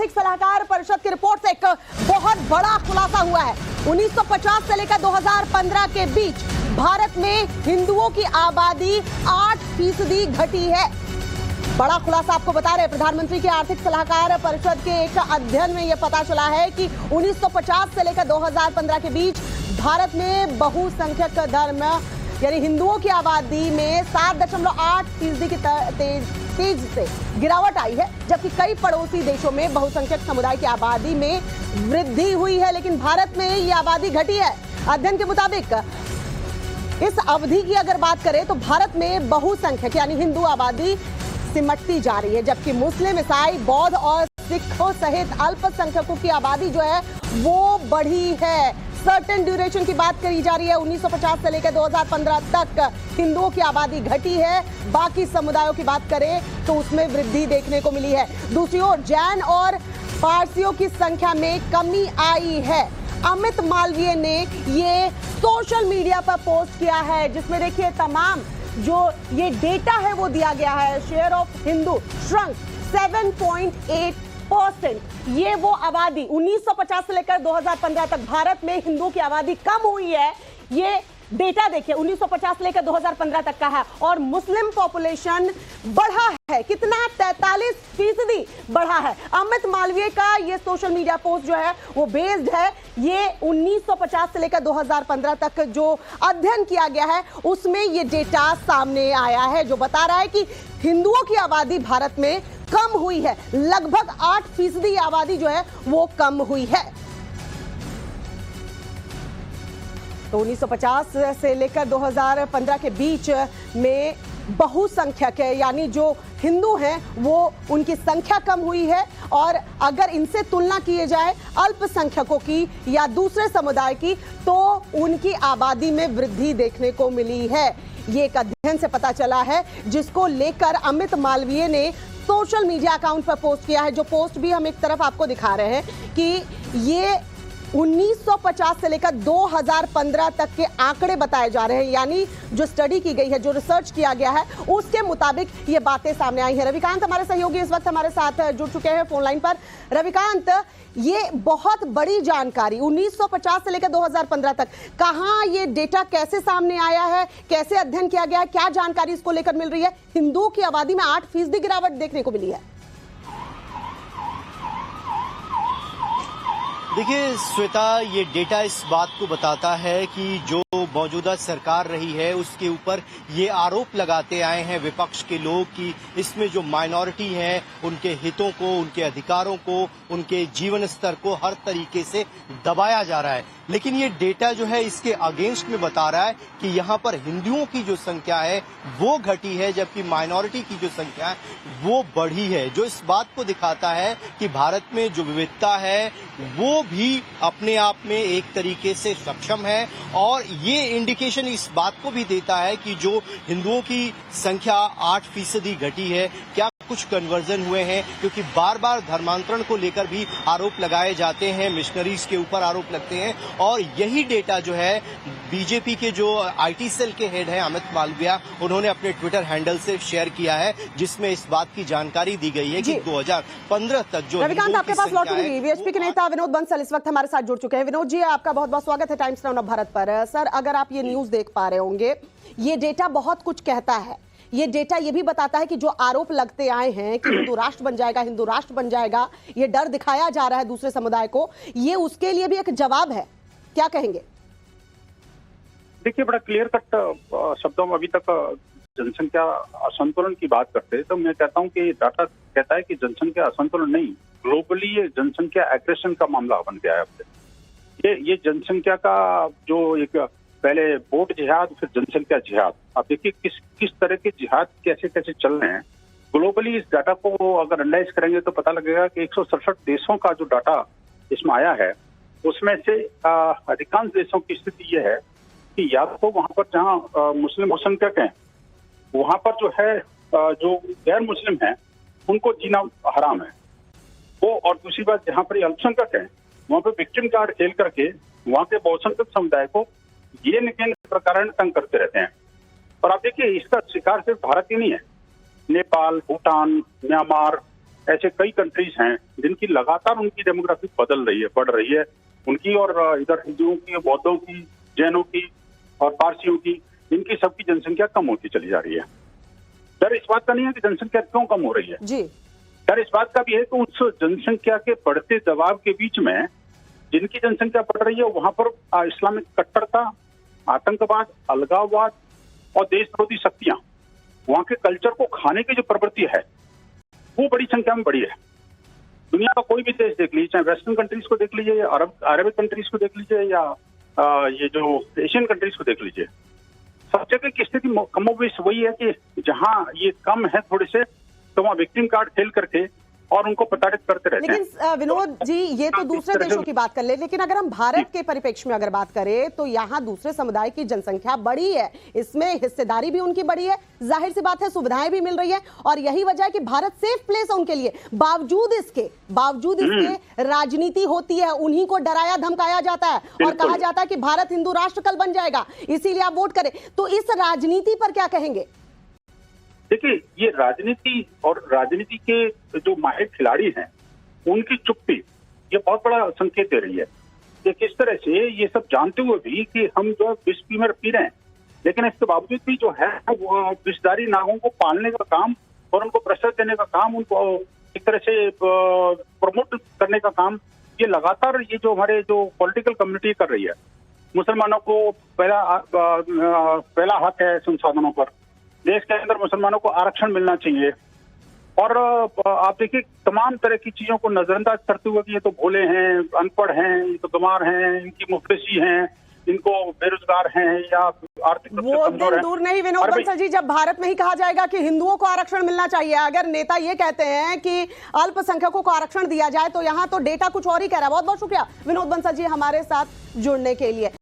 आर्थिक सलाहकार परिषद की रिपोर्ट से एक बहुत बड़ा खुलासा हुआ है। 1950 से लेकर 2015 के बीच भारत में हिंदुओं की आबादी 8% घटी है। बड़ा खुलासा आपको बता रहे हैं, प्रधानमंत्री के आर्थिक सलाहकार परिषद के एक अध्ययन में यह पता चला है कि 1950 से लेकर 2015 के बीच भारत में बहुसंख्यक धर्म यानी हिंदुओं की आबादी में 7.8% की तेज से गिरावट आई है, जबकि कई पड़ोसी देशों में बहुसंख्यक समुदाय की आबादी में वृद्धि हुई है, लेकिन भारत में ये आबादी घटी है। अध्ययन के मुताबिक इस अवधि की अगर बात करें तो भारत में बहुसंख्यक यानी हिंदू आबादी सिमटती जा रही है, जबकि मुस्लिम, ईसाई, बौद्ध और सिखों सहित अल्पसंख्यकों की आबादी जो है वो बढ़ी है। सर्टेन ड्यूरेशन की बात करी जा रही है। 1950 से लेकर 2015 तक हिंदुओं की आबादी घटी है, बाकी समुदायों की बात करें तो उसमें वृद्धि देखने को मिली है। दूसरी ओर जैन और पारसियों की संख्या में कमी आई है। अमित मालवीय ने ये सोशल मीडिया पर पोस्ट किया है, जिसमें देखिए तमाम जो ये डेटा है वो दिया गया है। Share of Hindu shrunk 7.8%। ये वो आबादी 1950 से लेकर 2015 तक भारत में हिंदुओं की आबादी कम हुई है। ये डेटा देखिए 1950 से लेकर 2015 तक का है। और मुस्लिम पॉपुलेशन बढ़ा है, कितना 43% बढ़ा है। अमित मालवीय का ये सोशल मीडिया पोस्ट जो है वो बेस्ड है, ये 1950 से लेकर 2015 तक जो अध्ययन किया गया है उसमें ये डेटा सामने आया है, जो बता रहा है कि हिंदुओं की आबादी भारत में कम हुई है। लगभग 8% आबादी जो है वो कम हुई है। तो 1950 से लेकर 2015 के बीच में बहुसंख्यक है यानी जो हिंदू हैं वो उनकी संख्या कम हुई है, और अगर इनसे तुलना किए जाए अल्पसंख्यकों की या दूसरे समुदाय की तो उनकी आबादी में वृद्धि देखने को मिली है। ये एक अध्ययन से पता चला है, जिसको लेकर अमित मालवीय ने सोशल मीडिया अकाउंट पर पोस्ट किया है। जो पोस्ट भी हम एक तरफ आपको दिखा रहे हैं कि ये 1950 से लेकर 2015 तक के आंकड़े बताए जा रहे हैं, यानी जो स्टडी की गई है, जो रिसर्च किया गया है, उसके मुताबिक ये बातें सामने आई हैं। रविकांत हमारे सहयोगी इस वक्त हमारे साथ जुड़ चुके हैं फोन लाइन पर। रविकांत, ये बहुत बड़ी जानकारी 1950 से लेकर 2015 तक, कहां ये डेटा कैसे सामने आया है, कैसे अध्ययन किया गया है, क्या जानकारी इसको लेकर मिल रही है? हिंदुओं की आबादी में 8% गिरावट देखने को मिली है। देखिए श्वेता, ये डेटा इस बात को बताता है कि जो मौजूदा सरकार रही है उसके ऊपर ये आरोप लगाते आए हैं विपक्ष के लोग कि इसमें जो माइनॉरिटी है उनके हितों को, उनके अधिकारों को, उनके जीवन स्तर को हर तरीके से दबाया जा रहा है। लेकिन ये डेटा जो है इसके अगेंस्ट में बता रहा है कि यहाँ पर हिंदुओं की जो संख्या है वो घटी है, जबकि माइनॉरिटी की जो संख्या है वो बढ़ी है, जो इस बात को दिखाता है कि भारत में जो विविधता है वो भी अपने आप में एक तरीके से सक्षम है। और ये इंडिकेशन इस बात को भी देता है कि जो हिंदुओं की संख्या 8% घटी है, क्या कुछ कन्वर्जन हुए हैं, क्योंकि बार बार धर्मांतरण को लेकर भी आरोप लगाए जाते हैं, मिशनरीज के ऊपर आरोप लगते हैं। और यही डेटा जो है बीजेपी के जो आईटी सेल के हेड है अमित मालवीय, उन्होंने अपने ट्विटर हैंडल से शेयर किया है, जिसमें इस बात की जानकारी दी गई है कि 2015 तक जो रविकांत आपके पास लौटूंगी। बीएचपी के नेता विनोद बंसल इस वक्त हमारे साथ जुड़ चुके हैं। विनोद जी, आपका बहुत बहुत स्वागत है टाइम्स नाउ भारत पर। सर, अगर आप ये न्यूज देख पा रहे होंगे, ये डेटा बहुत कुछ कहता है। ये डेटा ये भी बताता है कि जो आरोप लगते आए हैं कि हिंदू राष्ट्र बन जाएगा, हिंदू राष्ट्र बन जाएगा, ये डर दिखाया जा रहा है दूसरे समुदाय को, ये उसके लिए भी एक जवाब है। क्या कहेंगे? देखिए, बड़ा क्लियर कट शब्दों में अभी तक जनसंख्या असंतुलन की बात करते हैं तो मैं कहता हूं कि डाटा कहता है कि जनसंख्या असंतुलन नहीं, ग्लोबली ये जनसंख्या एग्रेशन का मामला बन गया है अब। ये जनसंख्या का जो एक पहले वोट जिहाद, फिर जनसंख्या जिहाद, आप देखिए किस तरह के जिहाद कैसे कैसे चल रहे हैं ग्लोबली। इस डाटा को अगर एनालाइज करेंगे तो पता लगेगा कि 167 देशों का जो डाटा इसमें आया है उसमें से अधिकांश देशों की स्थिति यह है कि या तो वहां पर जहां मुस्लिम बहुसंख्यक हैं वहां पर जो है जो गैर मुस्लिम हैं उनको जीना हराम है वो, और दूसरी बात जहां पर अल्पसंख्यक हैं वहां पर विक्टिम कार्ड खेल करके वहां के बहुसंख्यक समुदाय को ये निकेन प्रकार तंग करते रहते हैं। और आप देखिए इसका शिकार सिर्फ भारत ही नहीं है, नेपाल, भूटान, म्यांमार, ऐसे कई कंट्रीज हैं जिनकी लगातार उनकी डेमोग्राफी बदल रही है, बढ़ रही है उनकी, और इधर हिंदुओं की, बौद्धों की, जैनों की और पारसियों की, इनकी सबकी जनसंख्या कम होती चली जा रही है। डर इस बात का नहीं है कि जनसंख्या क्यों कम हो रही है जी। डर इस बात का भी है कि उस जनसंख्या के बढ़ते दबाव के बीच में जिनकी जनसंख्या बढ़ रही है वहां पर इस्लामिक कट्टरता, आतंकवाद, अलगाववाद और देशविरोधी शक्तियां, वहां के कल्चर को खाने की जो प्रवृत्ति है वो बड़ी संख्या में बढ़ी है। दुनिया का कोई भी देश देख लीजिए, चाहे वेस्टर्न कंट्रीज को देख लीजिए या अरबिक कंट्रीज को देख लीजिए या ये जो एशियन कंट्रीज को देख लीजिए, सब जगह की स्थिति कमोबेश वही है कि जहां ये कम है थोड़े से, तो वहां विक्टिम कार्ड खेल करके और उनको प्रताड़ित करते रहते हैं। लेकिन विनोद जी, ये तो दूसरे देशों की बात कर ले, लेकिन अगर हम भारत के परिप्रेक्ष्य में अगर बात करें तो यहाँ दूसरे समुदाय की जनसंख्या बढ़ी है, इसमें हिस्सेदारी भी उनकी बढ़ी है, जाहिर सी बात है सुविधाएं भी मिल रही है, और यही वजह है कि भारत सेफ प्लेस है उनके लिए। बावजूद इसके राजनीति होती है, उन्हीं को डराया धमकाया जाता है और कहा जाता है कि भारत हिंदू राष्ट्र कल बन जाएगा, इसीलिए आप वोट करें। तो इस राजनीति पर क्या कहेंगे? देखिए, ये राजनीति और राजनीति के जो माहिर खिलाड़ी हैं उनकी चुप्पी ये बहुत बड़ा संकेत दे रही है कि किस तरह से ये सब जानते हुए भी कि हम जो विष पी रहे हैं, लेकिन इसके बावजूद भी जो है वो विषधारी नागों को पालने का काम और उनको प्रेशर देने का काम, उनको एक तरह से प्रमोट करने का काम ये लगातार ये जो हमारे जो पॉलिटिकल कम्युनिटी कर रही है। मुसलमानों को पहला हक है संसाधनों पर, देश के अंदर मुसलमानों को आरक्षण मिलना चाहिए, और आप देखिए तमाम तरह की चीजों को नजरअंदाज करते हुए कि ये तो भोले हैं, अनपढ़ हैं, ये तो बीमार हैं, इनकी मुफ्तशी हैं, इनको बेरोजगार हैं या आर्थिक रूप से कमजोर हैं। दूर नहीं विनोद बंसल जी, जब भारत में ही कहा जाएगा कि हिंदुओं को आरक्षण मिलना चाहिए, अगर नेता ये कहते हैं कि अल्पसंख्यकों को आरक्षण दिया जाए, तो यहाँ तो डेटा कुछ और ही कह रहा है। बहुत बहुत शुक्रिया विनोद बंसल जी हमारे साथ जुड़ने के लिए।